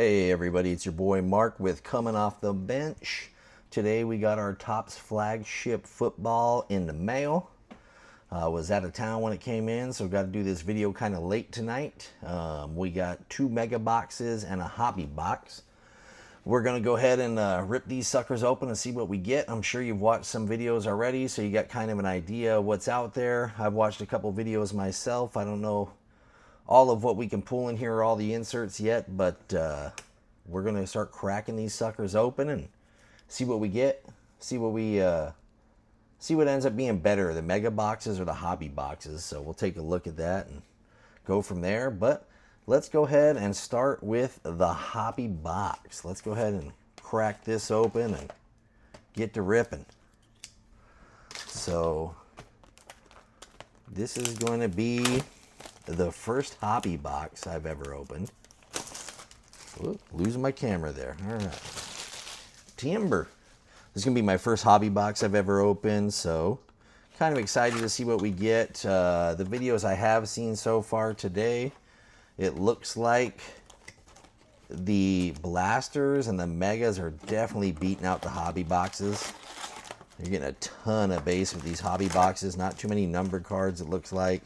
Hey everybody, it's your boy Mark with Coming Off the Bench. Today we got our Topps Flagship football in the mail. Was out of town when it came in, so got to do this video kind of late tonight. We got 2 mega boxes and a hobby box. We're going to go ahead and rip these suckers open and see what we get. I'm sure you've watched some videos already, so you got kind of an idea of what's out there. I've watched a couple videos myself. I don't know all of what we can pull in here, all the inserts yet, but we're going to start cracking these suckers open and see what we get. See what ends up being better, the mega boxes or the hobby boxes. So we'll take a look at that and go from there. But let's go ahead and start with the hobby box. Let's go ahead and crack this open and get to ripping. So this is going to be the first hobby box I've ever opened. Ooh, losing my camera there. All right. Timber. This is going to be my first hobby box I've ever opened, so kind of excited to see what we get. The videos I have seen so far today, it looks like the blasters and the megas are definitely beating out the hobby boxes. You're getting a ton of base with these hobby boxes. Not too many numbered cards, it looks like.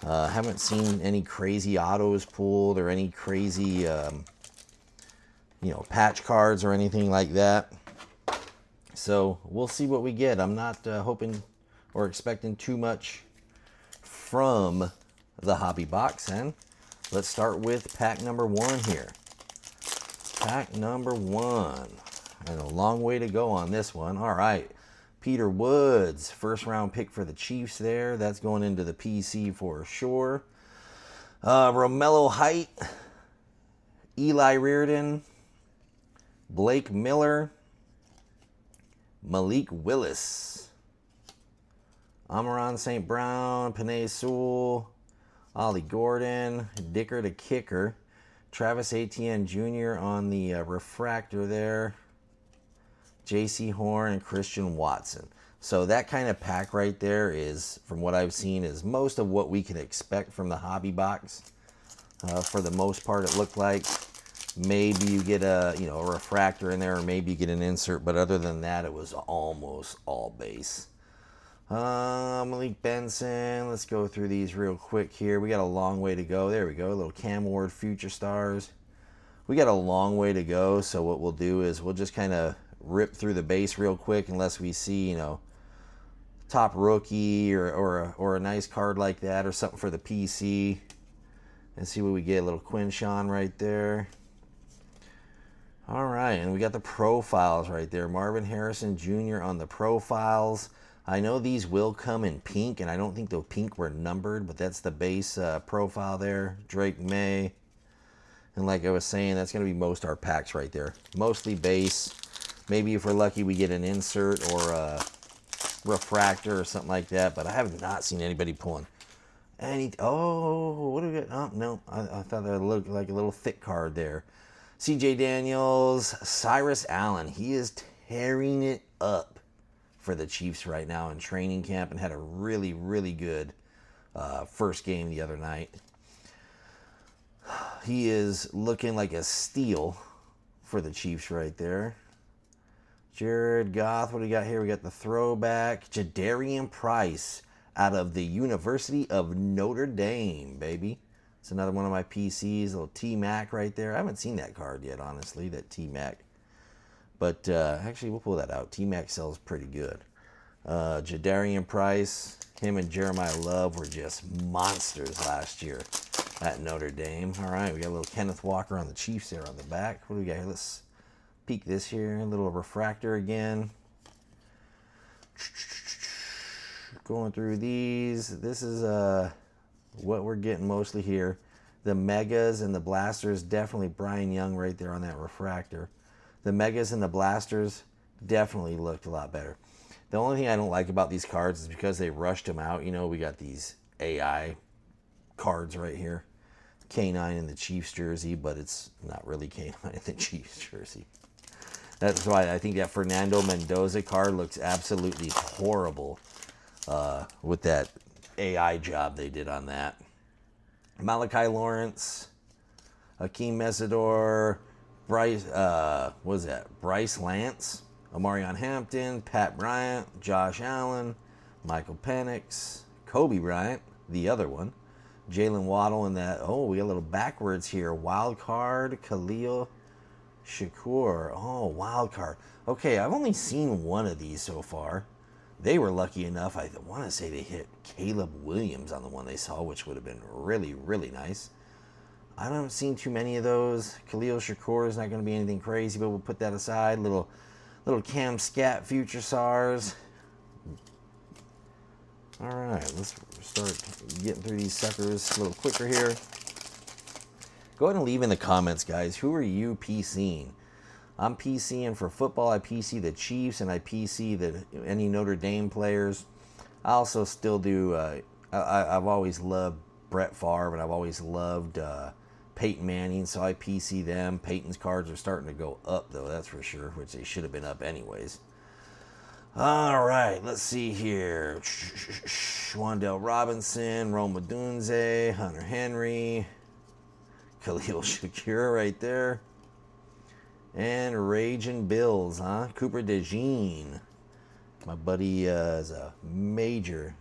Haven't seen any crazy autos pulled or any crazy, patch cards or anything like that. So we'll see what we get. I'm not hoping or expecting too much from the hobby box. And let's start with pack number 1 here. Pack number 1. And a long way to go on this one. All right. Peter Woods, first round pick for the Chiefs there. That's going into the PC for sure. Romello Height, Eli Reardon, Blake Miller, Malik Willis, Amon-Ra St. Brown, Penei Sewell, Ollie Gordon, Dicker the Kicker, Travis Etienne Jr. on the refractor there, J.C. Horn, and Christian Watson. So that kind of pack right there is, from what I've seen, is most of what we can expect from the hobby box. For the most part, it looked like. Maybe you get a refractor in there, or maybe you get an insert, but other than that, it was almost all base. Malik Benson, let's go through these real quick here. We got a long way to go. There we go, a little Cam Ward Future Stars. We got a long way to go, so what we'll do is we'll just kind of rip through the base real quick unless we see, top rookie or a nice card like that or something for the PC. And see what we get. A little Quinshawn right there. All right, and we got the profiles right there. Marvin Harrison Jr. on the profiles. I know these will come in pink, and I don't think the pink were numbered, but that's the base profile there. Drake May. And like I was saying, that's going to be most our packs right there. Mostly base. Maybe if we're lucky, we get an insert or a refractor or something like that. But I have not seen anybody pulling any. Oh, what do we got? Oh, no. I thought that looked like a little thick card there. CJ Daniels, Cyrus Allen. He is tearing it up for the Chiefs right now in training camp and had a really, really good first game the other night. He is looking like a steal for the Chiefs right there. Jared Goff, what do we got here? We got the throwback. Jadarian Price out of the University of Notre Dame, baby. It's another one of my PCs, a little T-Mac right there. I haven't seen that card yet, honestly, that T-Mac. But actually, we'll pull that out. T-Mac sells pretty good. Jadarian Price, him and Jeremiah Love were just monsters last year at Notre Dame. All right, we got a little Kenneth Walker on the Chiefs there on the back. What do we got here? Let's peek this here. A little refractor again. Going through these. This is what we're getting mostly here. The megas and the blasters, definitely Brian Young right there on that refractor. The megas and the blasters definitely looked a lot better. The only thing I don't like about these cards is because they rushed them out. We got these AI cards right here. K9 in the Chiefs jersey, but it's not really K9 in the Chiefs jersey. That's why I think that Fernando Mendoza card looks absolutely horrible with that AI job they did on that. Malachi Lawrence, Hakeem Mesidor, Bryce, what was that? Bryce Lance, Omarion Hampton, Pat Bryant, Josh Allen, Michael Penix, Kobe Bryant, the other one, Jalen Waddle, and that, oh, we got a little backwards here. Wild card, Khalil Shakur. Oh, wild card. Okay, I've only seen one of these so far. They were lucky enough, I want to say they hit Caleb Williams on the one they saw, which would have been really, really nice. I haven't seen too many of those. Khalil Shakur is not going to be anything crazy, but we'll put that aside. Little Cam Scat Future SARS. All right, let's start getting through these suckers a little quicker here. Go ahead and leave in the comments, guys. Who are you PCing? I'm PCing for football. I PC the Chiefs, and I PC any Notre Dame players. I also still do. I've always loved Brett Favre, and I've always loved Peyton Manning, so I PC them. Peyton's cards are starting to go up, though, that's for sure, which they should have been up anyways. All right, let's see here. Wan'Dale Robinson, Rome Odunze, Hunter Henry, Khalil Shakur right there. And Raging Bills, huh? Cooper DeJean. My buddy is a major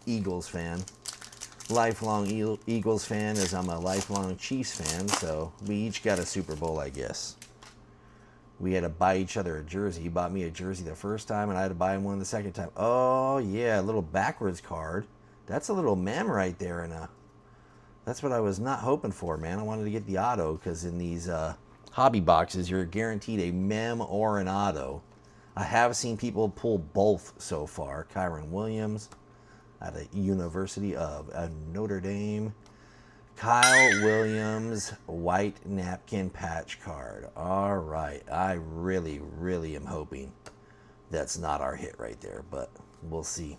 Eagles fan. Lifelong Eagles fan, as I'm a lifelong Chiefs fan. So we each got a Super Bowl, I guess. We had to buy each other a jersey. He bought me a jersey the first time, and I had to buy him one the second time. Oh, yeah, a little backwards card. That's a little mem right there. And that's what I was not hoping for, man. I wanted to get the auto, because in these hobby boxes, you're guaranteed a mem or an auto. I have seen people pull both so far. Kyron Williams at the University of Notre Dame. Kyle Williams, white napkin patch card. All right. I really, really am hoping that's not our hit right there, but we'll see.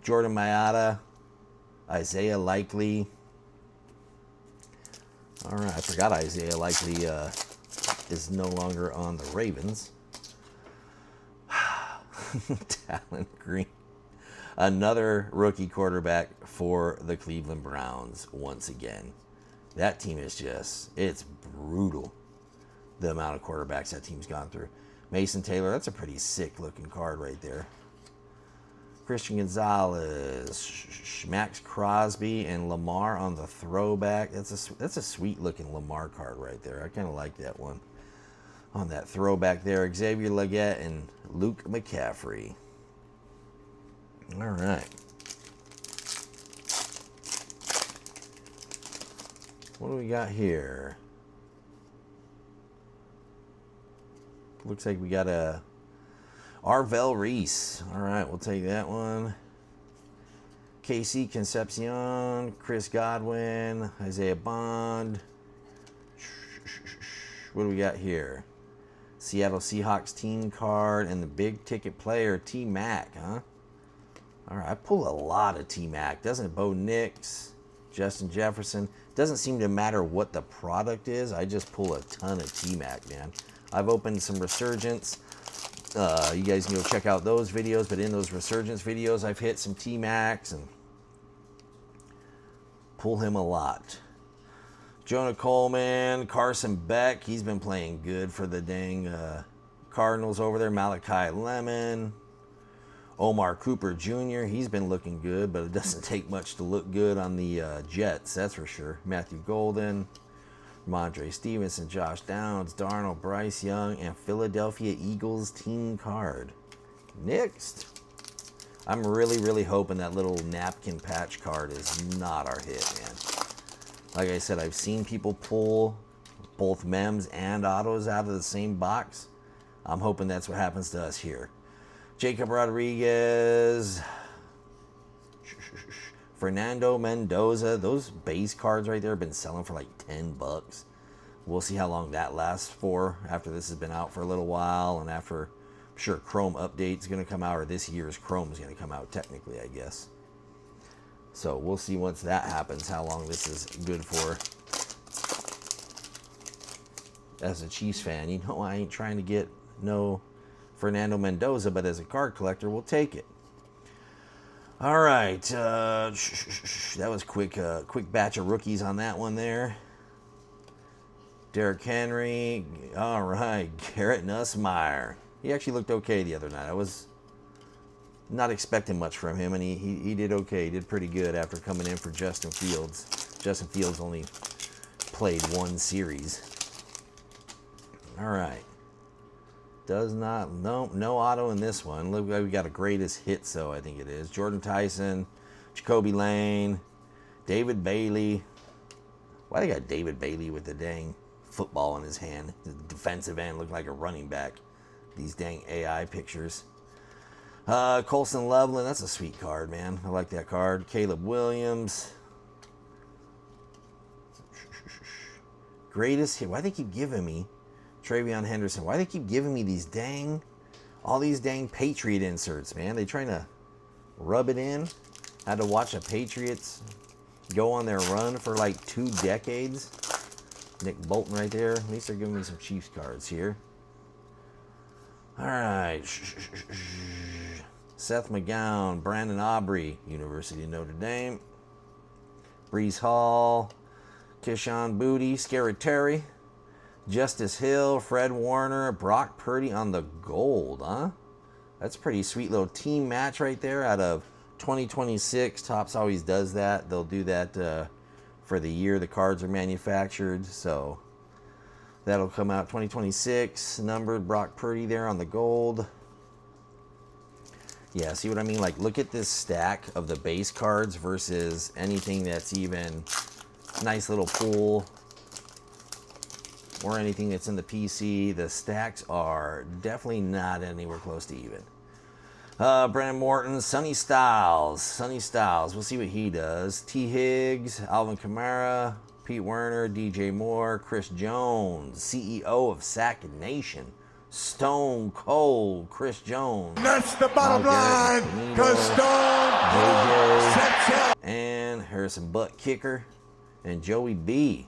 Jordan Mailata, Isaiah Likely. All right. I forgot Isaiah Likely is no longer on the Ravens. Talon Green. Another rookie quarterback for the Cleveland Browns once again. That team is it's brutal, the amount of quarterbacks that team's gone through. Mason Taylor, that's a pretty sick looking card right there. Christian Gonzalez, Max Crosby, and Lamar on the throwback. That's a sweet looking Lamar card right there. I kind of like that one. On that throwback there, Xavier Legette and Luke McCaffrey. All right. What do we got here? Looks like we got a Arvell Reese. All right, we'll take that one. KC Concepcion, Chris Godwin, Isaiah Bond. What do we got here? Seattle Seahawks team card and the big ticket player, T-Mac, huh? All right, I pull a lot of T-Mac, doesn't it? Bo Nix, Justin Jefferson. Doesn't seem to matter what the product is. I just pull a ton of T-Mac, man. I've opened some Resurgence. You guys can go check out those videos, but in those Resurgence videos, I've hit some T-Macs and pull him a lot. Jonah Coleman, Carson Beck. He's been playing good for the dang Cardinals over there. Malachi Lemon. Omar Cooper Jr., he's been looking good, but it doesn't take much to look good on the Jets, that's for sure. Matthew Golden, Ramondre Stevenson, Josh Downs, Darnold, Bryce Young, and Philadelphia Eagles team card. Next. I'm really, really hoping that little napkin patch card is not our hit, man. Like I said, I've seen people pull both mems and autos out of the same box. I'm hoping that's what happens to us here. Jacob Rodriguez, Fernando Mendoza. Those base cards right there have been selling for like $10. We'll see how long that lasts for after this has been out for a little while, and after, I'm sure, Chrome update's going to come out, or this year's Chrome is going to come out technically, I guess. So we'll see once that happens how long this is good for. As a Chiefs fan, you know I ain't trying to get no Fernando Mendoza, but as a card collector, we'll take it. All right, that was quick batch of rookies on that one there. Derrick Henry. All right, Garrett Nussmeier. He actually looked okay the other night. I was not expecting much from him, and he did okay. He did pretty good after coming in for Justin Fields. Justin Fields only played one series. All right. No auto in this one. Look, we got a greatest hits, though, I think it is. Jordan Tyson, Jacoby Lane, David Bailey. Why they got David Bailey with the dang football in his hand? The defensive end looked like a running back. These dang AI pictures. Colson Loveland, that's a sweet card, man. I like that card. Caleb Williams. Greatest hit. Why they keep giving me Travion Henderson? Why they keep giving me all these dang Patriot inserts, man? They trying to rub it in. Had to watch the Patriots go on their run for like 2 decades. Nick Bolton right there. At least they're giving me some Chiefs cards here. All right. Seth McGowan, Brandon Aubrey, University of Notre Dame. Brees Hall, Keyshawn Booty, Scary Terry, Justice Hill, Fred Warner, Brock Purdy on the gold, huh? That's a pretty sweet little team match right there out of 2026. Topps always does that. They'll do that for the year the cards are manufactured. So that'll come out 2026. Numbered Brock Purdy there on the gold. Yeah, see what I mean? Like, look at this stack of the base cards versus anything that's even nice little pool or anything that's in the PC. The stacks are definitely not anywhere close to even. Brandon Morton, Sonny Styles. We'll see what he does. T. Higgs, Alvin Kamara, Pete Werner, DJ Moore, Chris Jones, CEO of Sack Nation. Stone Cold, Chris Jones. That's the bottom line, because Stone Cold, and Harrison Butt Kicker, and Joey B.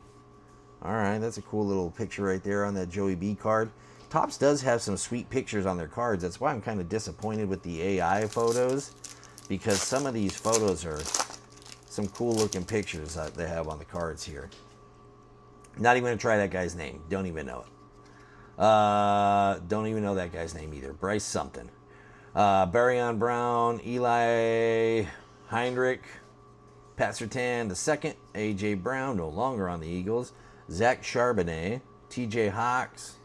All right, that's a cool little picture right there on that Joey B card. Topps does have some sweet pictures on their cards. That's why I'm kind of disappointed with the AI photos, because some of these photos are some cool looking pictures that they have on the cards here. Not even going to try that guy's name. Don't even know it. Don't even know that guy's name either. Bryce something. Barryon Brown, Eli Heinrich, Pat Surtain II, A.J. Brown, no longer on the Eagles, Zach Charbonnet, T.J. Hawks,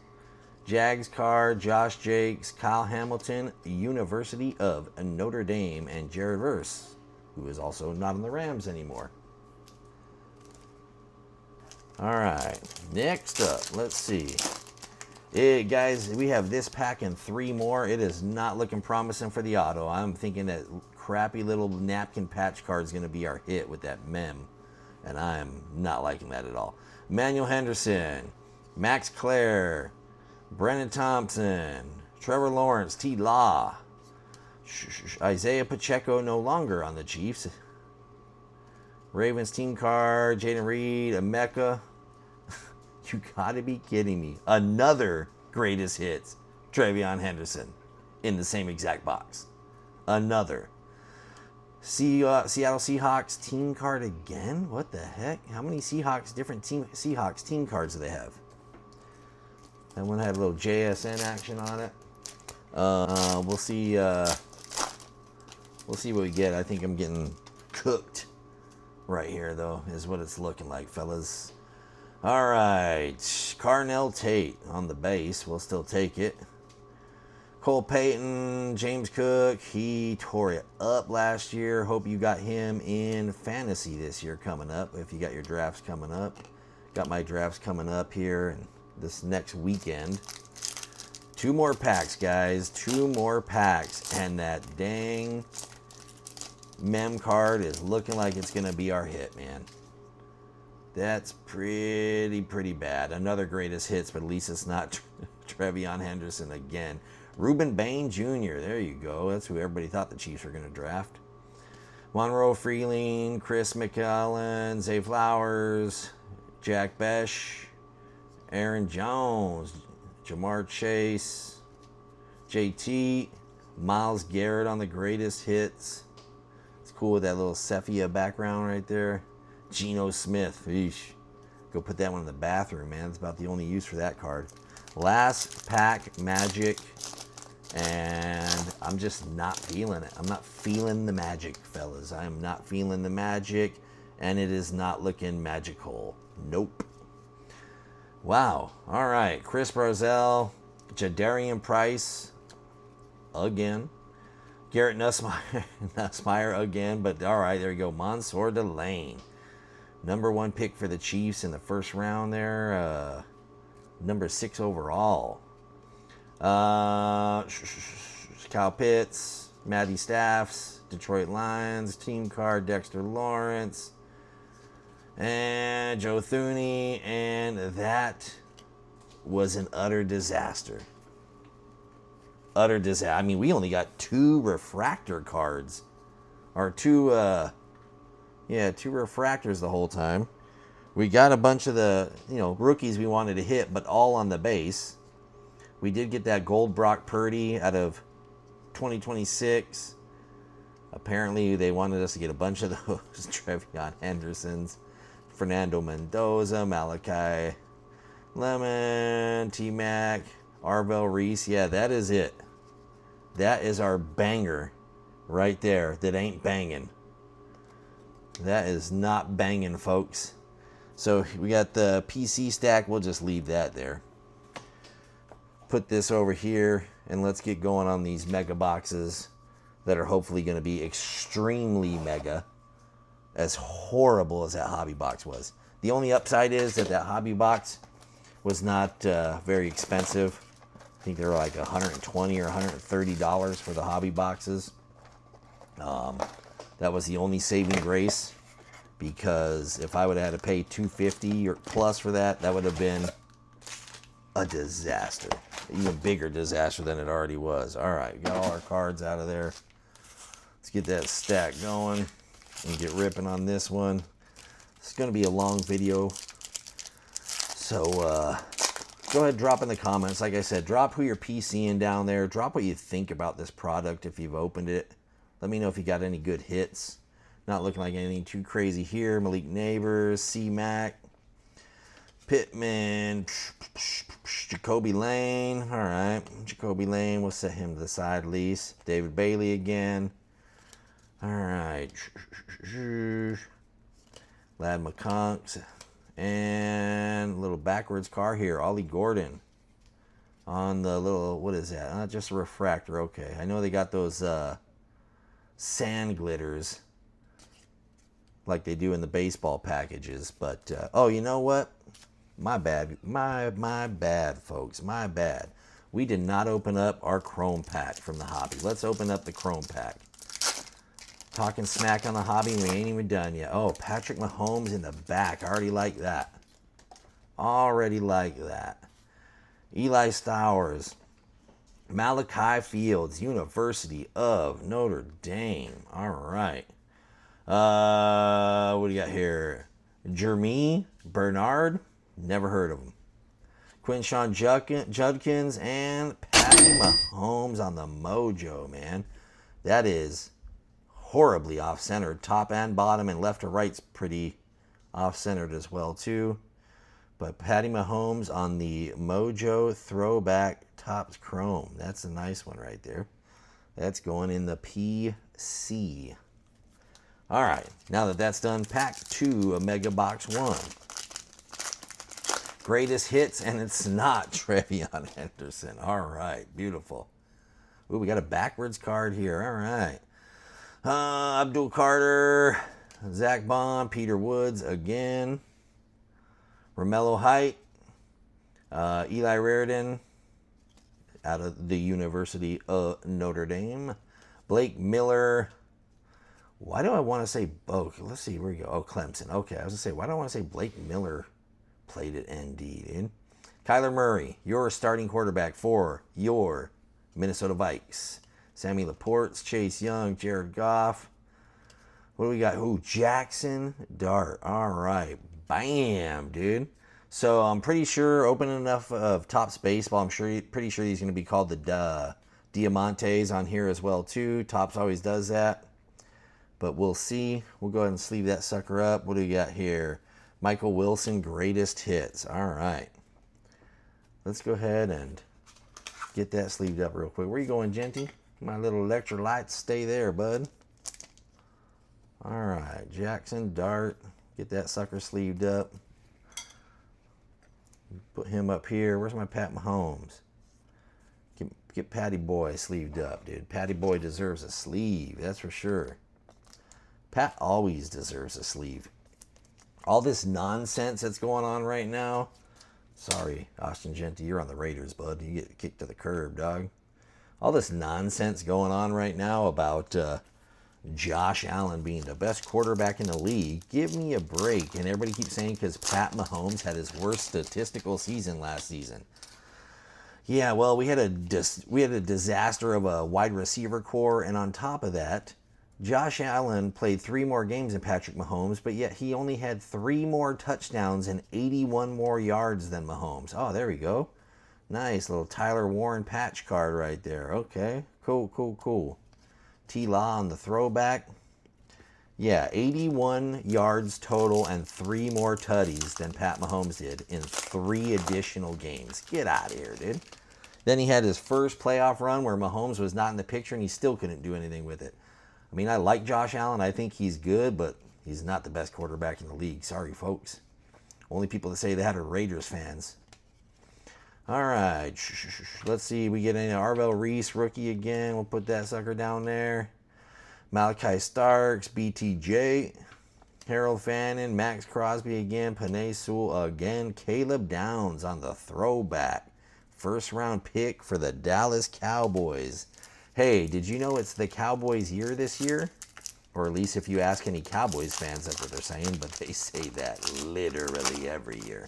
Jags card, Josh Jakes, Kyle Hamilton, University of Notre Dame, and Jared Verse, who is also not on the Rams anymore. All right, next up, let's see. Guys, we have this pack and 3 more. It is not looking promising for the auto. I'm thinking that crappy little napkin patch card is going to be our hit with that mem, and I'm not liking that at all. Emmanuel Henderson, Max Clare, Brennan Thompson, Trevor Lawrence, T. Law, Isaiah Pacheco no longer on the Chiefs. Ravens team card, Jaden Reed, Emeka. You gotta be kidding me. Another greatest hits, Travion Henderson, in the same exact box. Another. Seattle Seahawks team card again? What the heck? How many different Seahawks team cards do they have? That one had a little JSN action on it. We'll see what we get. I think I'm getting cooked right here, though, is what it's looking like, fellas. All right, Carnell Tate on the base. We'll still take it. Cole Payton, James Cook. He tore it up last year. Hope you got him in fantasy this year coming up. If you got your drafts coming up. Got my drafts coming up here and this next weekend. 2 more packs, guys. 2 more packs. And that dang mem card is looking like it's going to be our hit, man. That's pretty bad. Another greatest hits, but at least it's not Travion Henderson again. Reuben Bain Jr., there you go. That's who everybody thought the Chiefs were going to draft. Monroe Freeling, Chris McAllen, Zay Flowers, Jack Besh, Aaron Jones, Jamar Chase, JT, Myles Garrett on the greatest hits. It's cool with that little sepia background right there. Geno Smith, eesh. Go put that one in the bathroom, man. It's about the only use for that card. Last pack Magic, and I'm just not feeling it. I'm not feeling the Magic, fellas. I am not feeling the Magic, and it is not looking magical. Nope. Wow. All right. Chris Barzell, Jadarian Price, again. Garrett Nussmeier again, but all right, there you go. Mansour Delane. Number 1 pick for the Chiefs in the first round there. Number 6 overall. Kyle Pitts, Matty Staffs, Detroit Lions, team card, Dexter Lawrence, and Joe Thuney, and that was an utter disaster. Utter disaster. I mean, we only got 2 refractor cards, or 2 refractors the whole time. We got a bunch of the, rookies we wanted to hit, but all on the base. We did get that gold Brock Purdy out of 2026. Apparently, they wanted us to get a bunch of those. Trevion Hendersons, Fernando Mendoza, Malachi Lemon, T-Mac, Arvell Reese. Yeah, that is it. That is our banger right there that ain't banging. That is not banging, folks. So we got the PC stack. We'll just leave that there. Put this over here, and let's get going on these mega boxes that are hopefully going to be extremely mega. As horrible as that hobby box was. The only upside is that hobby box was not very expensive. I think they were like $120 or $130 for the hobby boxes. That was the only saving grace, because if I would have had to pay $250 or plus for that, that would have been a disaster. Even bigger disaster than it already was. All right, we got all our cards out of there. Let's get that stack going and get ripping on this one. It's going to be a long video, so go ahead, drop in the comments. Like I said, drop who you're PCing down there. Drop what you think about this product if you've opened it. Let me know if you got any good hits. Not looking like anything too crazy here. Malik Neighbors, C-Mac, Pittman, Jacoby Lane. All right, Jacoby Lane, we'll set him to the side at least. David Bailey again. All right. Lad McConk's. And a little backwards car here. Ollie Gordon. On the little, what is that? Just a refractor. Okay. I know they got those sand glitters like they do in the baseball packages. But, oh, you know what? My bad. My bad, folks. My bad. We did not open up our Chrome pack from the hobby. Let's open up the Chrome pack. Talking smack on the hobby, we ain't even done yet. Oh, Patrick Mahomes in the back. I already like that. Already like that. Eli Stowers. Malachi Fields, University of Notre Dame. All right. What do you got here? Jeremy Bernard. Never heard of him. Quinshawn Judkins and Patty Mahomes on the mojo, man. That is horribly off-centered. Top and bottom and left to right's pretty off-centered as well, too. But Patty Mahomes on the Mojo Throwback Topps Chrome. That's a nice one right there. That's going in the PC. All right, now that that's done, pack 2 of Mega Box 1. Greatest hits, and it's not Trevion Henderson. All right, beautiful. Ooh, we got a backwards card here. All right. Abdul Carter, Zach Bond, Peter Woods again. Romello Height, Eli Raridan out of the University of Notre Dame. Blake Miller. Why do I want to say, oh, let's see, where we go. Oh, Clemson. Okay, I was going to say, why do I want to say Blake Miller played at ND, dude? Kyler Murray, your starting quarterback for your Minnesota Vikes. Sammy Laporte, Chase Young, Jared Goff. What do we got? Ooh, Jackson Dart. All right. Bam, dude. So I'm pretty sure, opening enough of Topps Baseball, pretty sure he's going to be called the Diamantes on here as well, too. Topps always does that. But we'll see. We'll go ahead and sleeve that sucker up. What do we got here? Michael Wilson, greatest hits. All right. Let's go ahead and get that sleeved up real quick. Where you going, Genty? My little electrolytes, stay there, bud. All right, Jackson Dart. Get that sucker sleeved up. Put him up here. Where's my Pat Mahomes? Get Patty Boy sleeved up, dude. Patty Boy deserves a sleeve, that's for sure. Pat always deserves a sleeve. All this nonsense that's going on right now. Sorry, Austin Genty, you're on the Raiders, bud. You get kicked to the curb, dog. All this nonsense going on right now about Josh Allen being the best quarterback in the league. Give me a break. And everybody keeps saying because Pat Mahomes had his worst statistical season last season. Yeah, well, we had a disaster of a wide receiver core, and on top of that, Josh Allen played 3 more games than Patrick Mahomes, but yet he only had 3 more touchdowns and 81 more yards than Mahomes. Oh, there we go. Nice little Tyler Warren patch card right there. Okay, cool. T-Law on the throwback. Yeah, 81 yards total and 3 more tutties than Pat Mahomes did in 3 additional games. Get out of here, dude. Then he had his first playoff run where Mahomes was not in the picture and he still couldn't do anything with it. I mean, I like Josh Allen. I think he's good, but he's not the best quarterback in the league. Sorry, folks. Only people that say that are Raiders fans. All right. Let's see. We get in Arvell Reese, rookie again. We'll put that sucker down there. Malachi Starks, BTJ, Harold Fannin, Max Crosby again, Penei Sewell again, Caleb Downs on the throwback. First round pick for the Dallas Cowboys. Hey, did you know it's the Cowboys' year this year? Or at least if you ask any Cowboys fans, that's what they're saying, but they say that literally every year.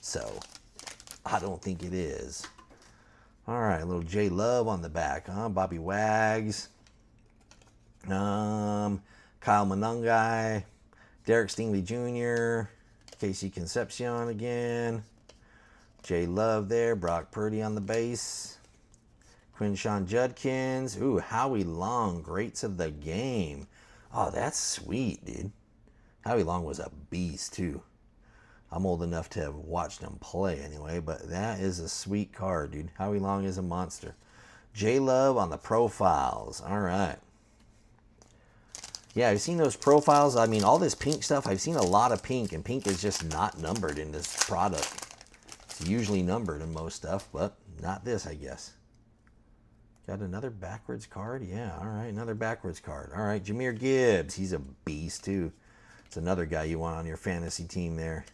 So, I don't think it is. All right, a little J Love on the back, huh? Bobby Wags. Kyle Monangai, Derek Stingley Jr., Casey Concepcion again, Jay Love there, Brock Purdy on the base, Quinshawn Judkins, ooh, Howie Long, greats of the game. Oh, that's sweet, dude. Howie Long was a beast, too. I'm old enough to have watched him play anyway, but that is a sweet card, dude. Howie Long is a monster. Jay Love on the profiles. All right. Yeah, I've seen those profiles. I mean, all this pink stuff, I've seen a lot of pink, and pink is just not numbered in this product. It's usually numbered in most stuff, but not this, I guess. Got another backwards card? Yeah, all right, another backwards card. All right, Jahmyr Gibbs, he's a beast, too. It's another guy you want on your fantasy team there.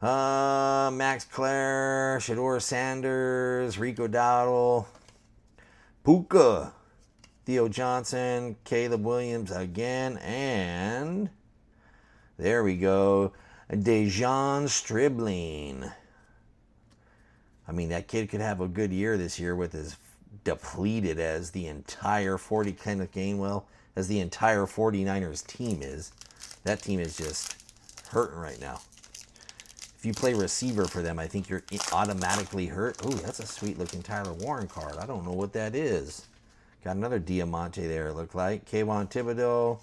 Max Clare, Shador Sanders, Rico Dowdle, Puka, Theo Johnson, Caleb Williams again, and there we go, Dejon Stribling. I mean, that kid could have a good year this year with as depleted as the entire Kenneth Gainwell, as the entire 49ers team is. That team is just hurting right now. If you play receiver for them, I think you're automatically hurt. Ooh, that's a sweet-looking Tyler Warren card. I don't know what that is. Got another Diamante there, it looked like. Kayvon Thibodeau,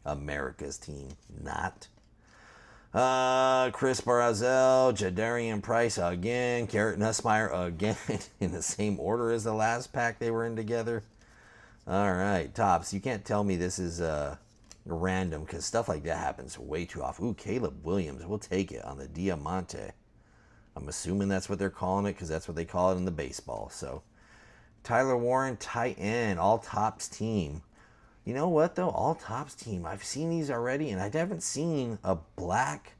America's team, not. Chris Barazell, Jadarian Price again, Garrett Nussmeier again, in the same order as the last pack they were in together. All right, Topps, you can't tell me this is random, because stuff like that happens way too often. Ooh, Caleb Williams, we'll take it on the Diamante. I'm assuming that's what they're calling it, because that's what they call it in the baseball, so. Tyler Warren, tight end, all Topps team. You know what, though? All Topps team. I've seen these already, and I haven't seen a black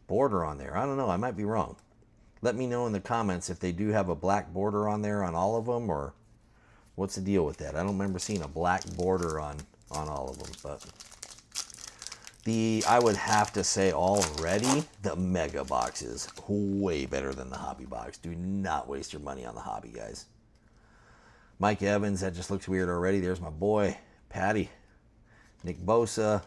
border on there. I don't know. I might be wrong. Let me know in the comments if they do have a black border on there on all of them, or what's the deal with that? I don't remember seeing a black border on all of them, but I would have to say already, the Mega Box is way better than the Hobby Box. Do not waste your money on the Hobby, guys. Mike Evans, that just looks weird already. There's my boy, Patty. Nick Bosa.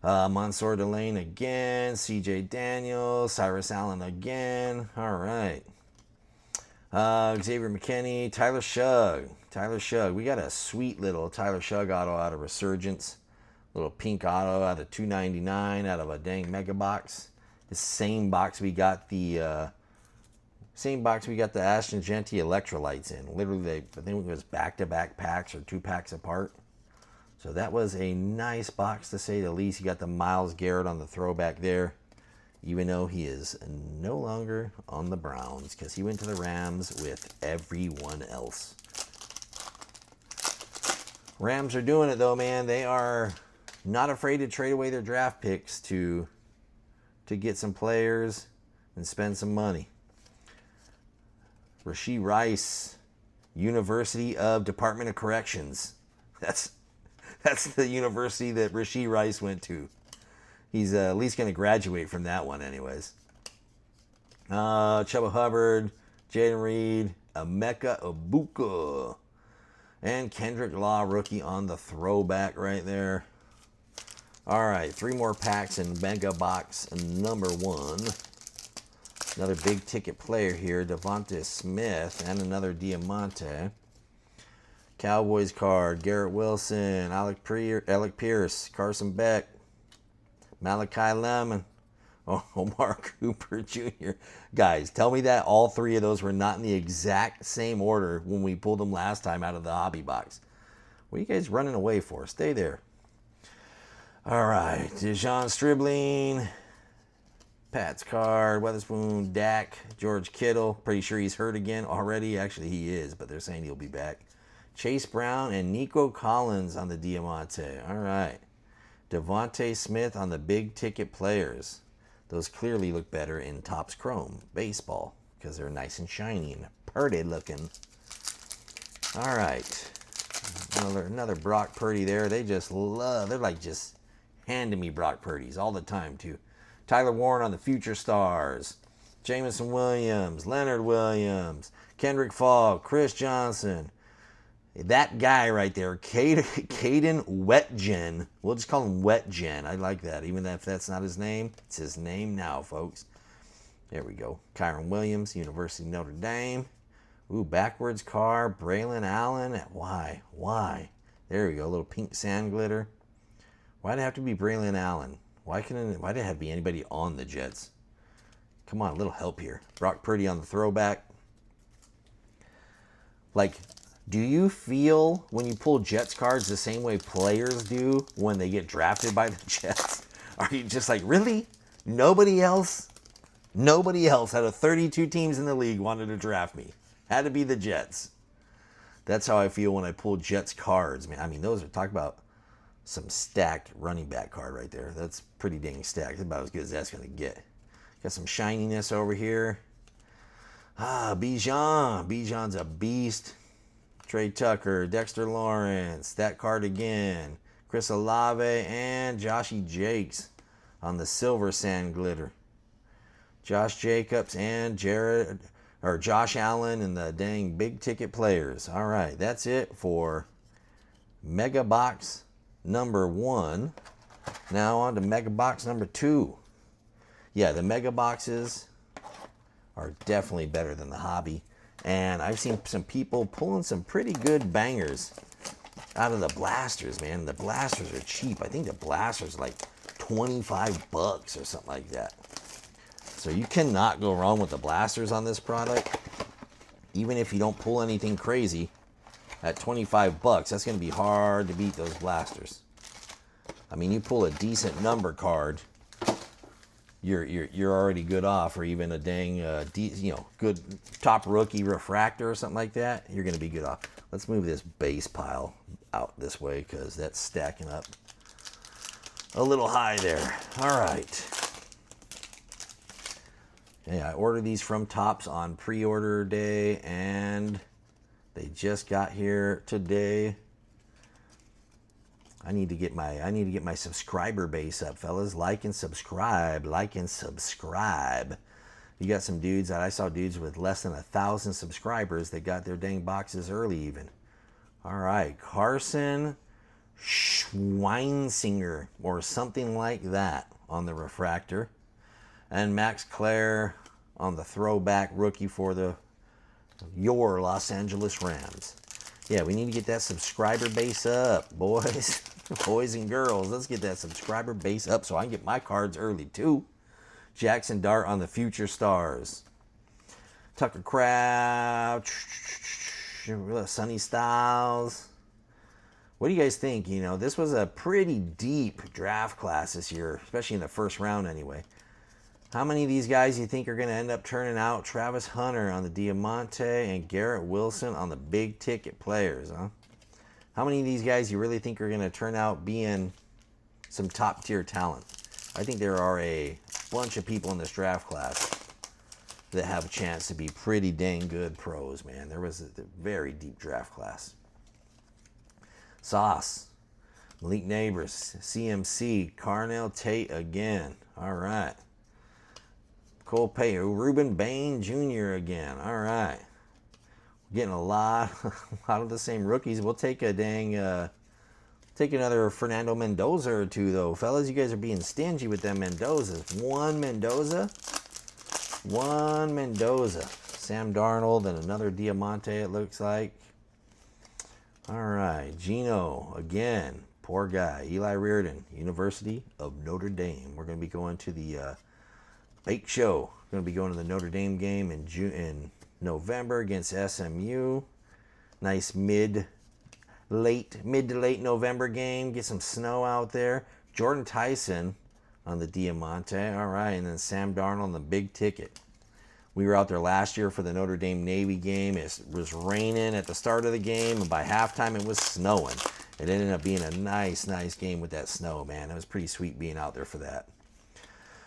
Mansour Delane again. CJ Daniels. Cyrus Allen again. All right. Xavier McKinney. Tyler Shugg. We got a sweet little Tyler Shugg auto out of Resurgence. Little pink auto out of $2.99 out of a dang mega box. The same box we got the Ashton Genty electrolytes in. Literally, I think it was back-to-back packs or 2 packs apart. So that was a nice box to say the least. You got the Myles Garrett on the throwback there, even though he is no longer on the Browns because he went to the Rams with everyone else. Rams are doing it though, man. They are not afraid to trade away their draft picks to get some players and spend some money. Rashee Rice, University of Department of Corrections. That's the university that Rashee Rice went to. He's at least going to graduate from that one anyways. Chuba Hubbard, Jaden Reed, Emeka Egbuka, and Kendrick Law, rookie on the throwback right there. All right, 3 more packs in mega box number 1. Another big ticket player here, Devonta Smith, and another Diamante. Cowboys card, Garrett Wilson, Alec Pierce, Carson Beck, Malachi Lemon, Omar Cooper Jr. Guys, tell me that all 3 of those were not in the exact same order when we pulled them last time out of the hobby box. What are you guys running away for? Stay there. All right, Dejon Stribling, Pat's card, Weatherspoon, Dak, George Kittle. Pretty sure he's hurt again already. Actually, he is, but they're saying he'll be back. Chase Brown and Nico Collins on the Diamante. All right. Devonta Smith on the big ticket players. Those clearly look better in Topps Chrome Baseball because they're nice and shiny and pretty looking. All right. Another Brock Purdy there. They're like just handing me Brock Purdy's all the time too. Tyler Warren on the Future Stars. Jameson Williams, Leonard Williams, Kendrick Fogg, Chris Johnson. That guy right there, Caden Wetjen. We'll just call him Wetjen. I like that. Even if that's not his name, it's his name now, folks. There we go. Kyron Williams, University of Notre Dame. Ooh, backwards car, Braylon Allen. Why? There we go. A little pink sand glitter. Why'd it have to be Braylon Allen? Why did it have to be anybody on the Jets? Come on, a little help here. Brock Purdy on the throwback. Like, do you feel when you pull Jets cards the same way players do when they get drafted by the Jets? Are you just like, really? Nobody else out of 32 teams in the league wanted to draft me. Had to be the Jets. That's how I feel when I pull Jets cards, man. I mean, those are, talk about some stacked running back card right there. That's pretty dang stacked. That's about as good as that's going to get. Got some shininess over here. Bijan. Bijan's a beast. Trey Tucker, Dexter Lawrence, that card again. Chris Olave and Joshy Jakes on the silver sand glitter. Josh Jacobs and Josh Allen and the dang big ticket players. All right, that's it for Mega Box number 1. Now on to Mega Box number 2. Yeah, the Mega Boxes are definitely better than the hobby. And I've seen some people pulling some pretty good bangers out of the blasters, man. The blasters are cheap. I think the blasters are like $25 or something like that. So you cannot go wrong with the blasters on this product. Even if you don't pull anything crazy, at $25, that's going to be hard to beat those blasters. I mean, you pull a decent number card, you're already good off, or even a dang good top rookie refractor or something like that, you're going to be good off. Let's move this base pile out this way because that's stacking up a little high there. All right. Yeah, I ordered these from Topps on pre-order day and they just got here today. I need to get my subscriber base up, fellas. Like and subscribe. You got some dudes that I saw dudes with less than 1,000 subscribers that got their dang boxes early even. All right, Carson Schweinsinger or something like that on the refractor, and Max Clare on the throwback rookie for your Los Angeles Rams. Yeah, we need to get that subscriber base up, boys. Boys and girls, let's get that subscriber base up so I can get my cards early too. Jackson Dart on the Future Stars. Tucker Craft. Sonny Styles. What do you guys think? You know, this was a pretty deep draft class this year, especially in the first round anyway. How many of these guys you think are going to end up turning out? Travis Hunter on the Diamante and Garrett Wilson on the big ticket players, huh? How many of these guys you really think are going to turn out being some top tier talent? I think there are a bunch of people in this draft class that have a chance to be pretty dang good pros, man. There was a very deep draft class. Sauce, Malik Neighbors, CMC, Carnell Tate again. All right. Cole Pay, Ruben Bain Jr. again. All right. We're getting a lot of the same rookies. We'll take a dang, take another Fernando Mendoza or two, though. Fellas, you guys are being stingy with them Mendozas. One Mendoza. Sam Darnold and another Diamante, it looks like. All right. Gino, again. Poor guy. Eli Reardon, University of Notre Dame. We're going to be going to the Bake Show. We're going to be going to the Notre Dame game in November against SMU. Nice mid to late November game. Get some snow out there. Jordan Tyson on the Diamante. All right. And then Sam Darnold on the big ticket. We were out there last year for the Notre Dame Navy game. It was raining at the start of the game, and by halftime it was snowing. It ended up being a nice game with that snow, man. It was pretty sweet being out there for that.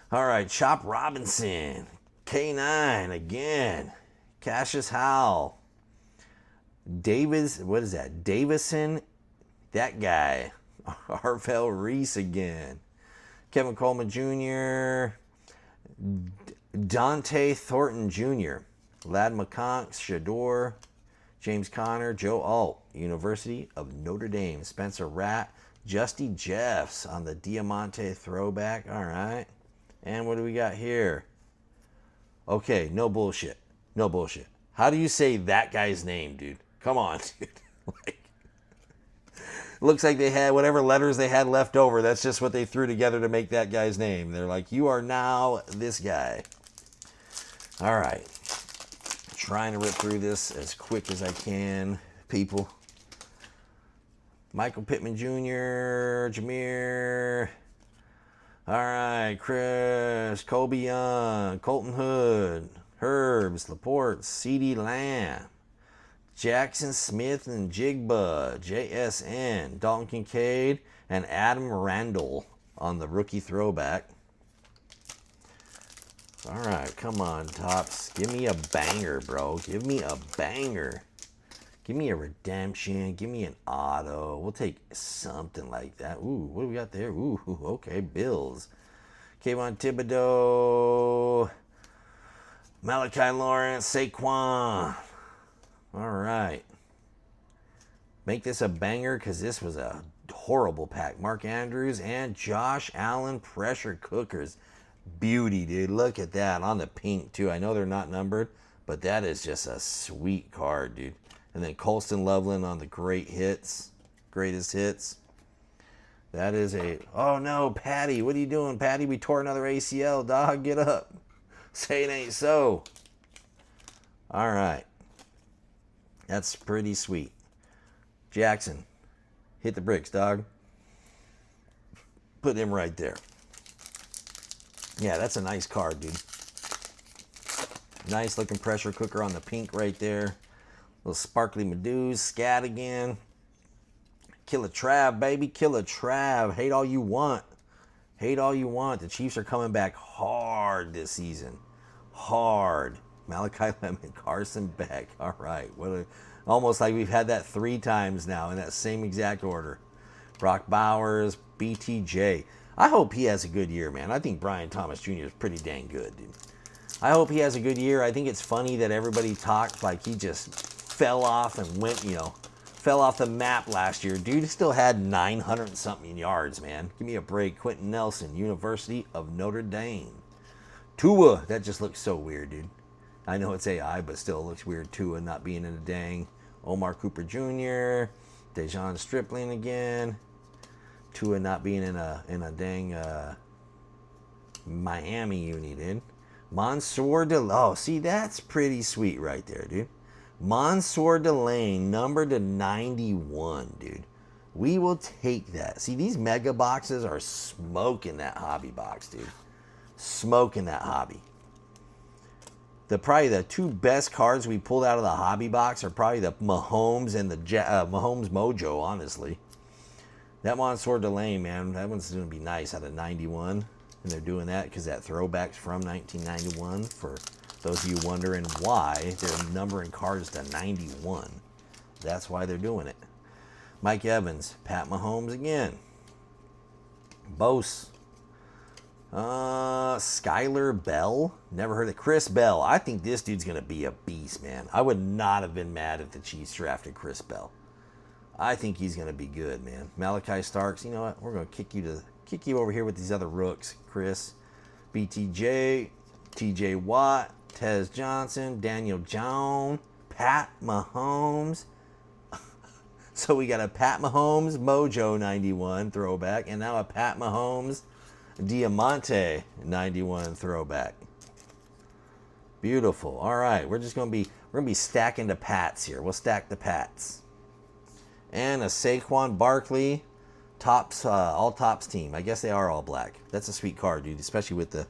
All right, Chop Robinson, K9 again, Cassius Howell, Davison, that guy, Arvell Reese again, Kevin Coleman Jr., Dante Thornton Jr., Lad McConk's, Shador, James Conner, Joe Alt, University of Notre Dame, Spencer Ratt, Justy Jeffs on the Diamante throwback. All right. And what do we got here? Okay, no bullshit. How do you say that guy's name, dude? Come on, dude. Looks like they had whatever letters they had left over. That's just what they threw together to make that guy's name. They're like, you are now this guy. All right. Trying to rip through this as quick as I can, people. Michael Pittman Jr., Jameer. All right, Chris, Kobe Young, Colton Hood, Herbs, Laporte, CeeDee Lamb, Jackson Smith and Jigba, JSN, Dalton Kincaid, and Adam Randall on the rookie throwback. All right, come on, Topps. Give me a banger, bro. Give me a banger. Give me a redemption. Give me an auto. We'll take something like that. Ooh, what do we got there? Ooh, okay, Bills. Kayvon Thibodeau. Malachi Lawrence. Saquon. All right. Make this a banger because this was a horrible pack. Mark Andrews and Josh Allen pressure cookers. Beauty, dude. Look at that on the pink, too. I know they're not numbered, but that is just a sweet card, dude. And then Colston Loveland on the greatest hits. That is a... Oh, no, Patty. What are you doing, Patty? We tore another ACL, dog. Get up. Say it ain't so. All right. That's pretty sweet. Jackson. Hit the bricks, dog. Put him right there. Yeah, that's a nice card, dude. Nice looking pressure cooker on the pink right there. Little sparkly Meduse. Scat again. Kill a Trav, baby. Kill a Trav. Hate all you want. The Chiefs are coming back hard this season. Hard. Malachi Lemon, Carson Beck. All right. Almost like we've had that 3 times now in that same exact order. Brock Bowers, BTJ. I hope he has a good year, man. I think Brian Thomas Jr. is pretty dang good, dude. I hope he has a good year. I think it's funny that everybody talked like he just fell off and went, fell off the map last year. Dude still had 900-something yards, man. Give me a break. Quentin Nelson, University of Notre Dame. Tua, that just looks so weird, dude. I know it's AI, but still it looks weird, Tua not being in a dang. Omar Cooper Jr., Dejon Stripling again. Tua not being in a dang Miami uni, dude. Mansour Delane. Oh, see, that's pretty sweet right there, dude. Mansour Delane, number to 91, dude. We will take that. See, these mega boxes are smoking that hobby box, dude. Smoking that hobby. Probably the two best cards we pulled out of the hobby box are probably the Mahomes and the Mahomes Mojo, honestly. That Mansour Delane, man, that one's going to be nice out of 91. And they're doing that because that throwback's from 1991. For those of you wondering why they're numbering cards to 91. That's why they're doing it. Mike Evans, Pat Mahomes again. Bose. Skylar Bell. Never heard of Chris Bell. I think this dude's going to be a beast, man. I would not have been mad if the Chiefs drafted Chris Bell. I think he's going to be good, man. Malachi Starks, you know what? We're going to kick you over here with these other rooks, Chris. BTJ, TJ Watt, Tez Johnson, Daniel Jones, Pat Mahomes. So we got a Pat Mahomes Mojo 91 throwback, and now a Pat Mahomes Diamante 91 throwback. Beautiful. All right, we're going to be stacking the Pats here. We'll stack the Pats. And a Saquon Barkley Topps, all Topps team. I guess they are all black. That's a sweet card, dude, especially with the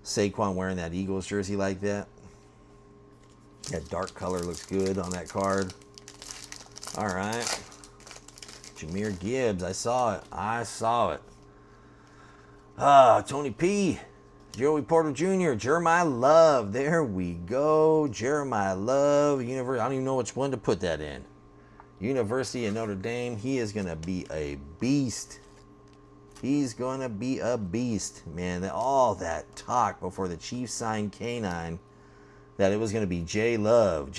Saquon wearing that Eagles jersey like that. That dark color looks good on that card. All right. Jahmyr Gibbs. I saw it. Tony P. Joey Porter Jr. Jeremiah Love. There we go. Jeremiah Love. I don't even know which one to put that in. University of Notre Dame. He is going to be a beast. He's going to be a beast, man. All that talk before the Chiefs signed K9 that it was going to be J Love.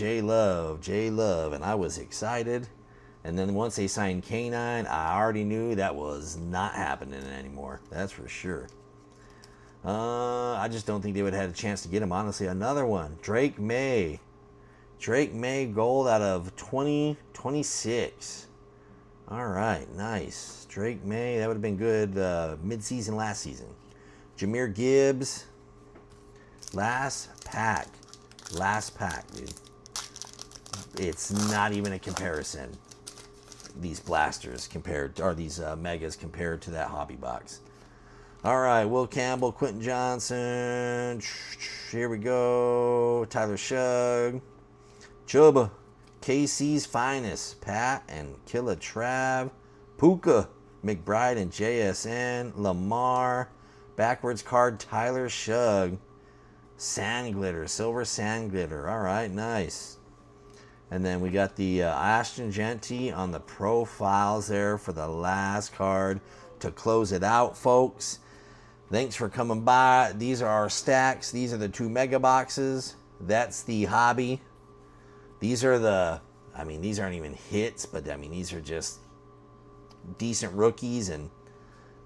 And I was excited. And then once they signed K9, I already knew that was not happening anymore. That's for sure. I just don't think they would have had a chance to get him, honestly. Another one. Drake May. Gold out of 2026. All right, nice. Drake May, that would have been good mid-season last season. Jahmyr Gibbs. Last pack, dude. It's not even a comparison. These blasters these megas compared to that hobby box. All right, Will Campbell, Quentin Johnson. Here we go. Tyler Shugg. Chuba. KC's finest. Pat and Killa Trav. Puka. McBride and JSN. Lamar. Backwards card, Tyler Shugg. Sand glitter. Silver sand glitter. All right, nice. And then we got the Ashton Genty on the profiles there for the last card to close it out, folks. Thanks for coming by. These are our stacks. These are the two mega boxes. That's the hobby. These are these aren't even hits, but these are just decent rookies and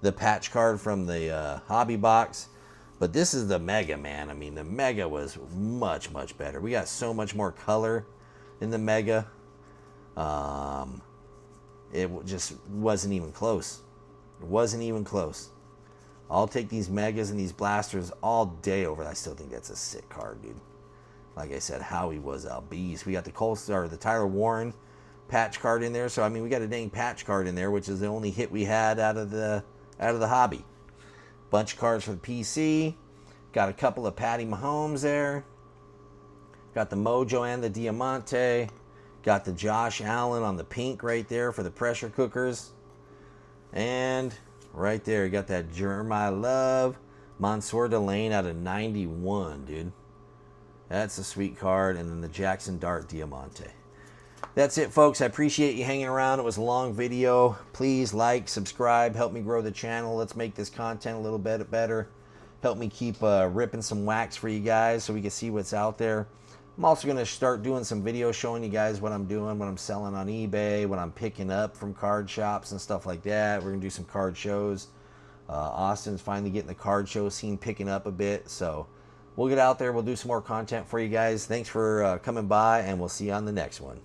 the patch card from the hobby box. But this is the mega, man. The mega was much, much better. We got so much more color in the mega. It just wasn't even close. I'll take these megas and these blasters all day over. I still think that's a sick card, dude. Like I said, Howie was a beast. We got the Tyler Warren patch card in there. So we got a dang patch card in there, which is the only hit we had out of the hobby. Bunch of cards for the PC. Got a couple of Patty Mahomes there. Got the Mojo and the Diamante. Got the Josh Allen on the pink right there for the pressure cookers. And right there, you got that Jeremiah Love. Mansour Delane out of 91, dude. That's a sweet card. And then the Jackson Dart Diamante. That's it, folks. I appreciate you hanging around. It was a long video. Please like, subscribe, help me grow the channel. Let's make this content a little bit better. Help me keep ripping some wax for you guys so we can see what's out there. I'm also going to start doing some videos showing you guys what I'm doing, what I'm selling on eBay, what I'm picking up from card shops and stuff like that. We're going to do some card shows. Austin's finally getting the card show scene picking up a bit. So we'll get out there. We'll do some more content for you guys. Thanks for coming by, and we'll see you on the next one.